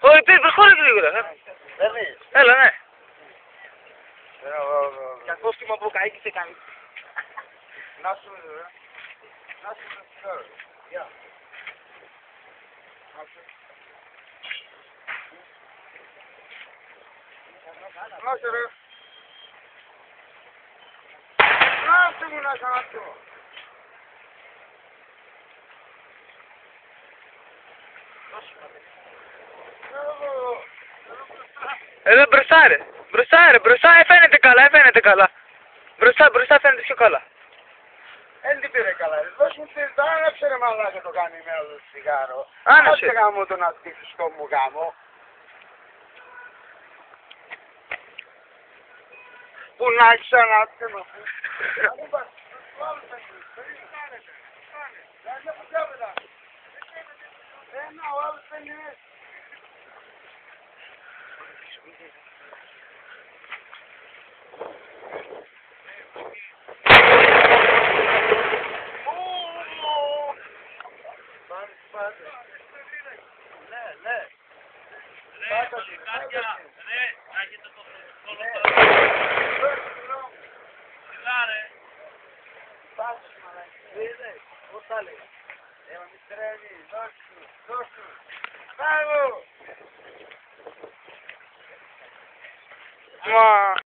Όχι, προχώρε γρήγορα. Έλα, ναι. Κακός και μου καίκη σε κάνει. Να σου ρε. Να σου ρε. Γεια. Να σου ρε. Να σου μου να ξαναπώ. Εδώ μπροστά ρε. Μπροστά, φαίνεται καλά. Μπροστά φαίνεται πιο καλά. Εν την πήρε καλά ρε. Δώσ' μου το άναψε ρε μαλάκα το κάνει με άλλο τσιγάρο. Άναψε. Άσε γάμο το να στήσεις το μου γάμο. Που να ξανάψε με αφού. Ένα, ο άλλος δεν είναι.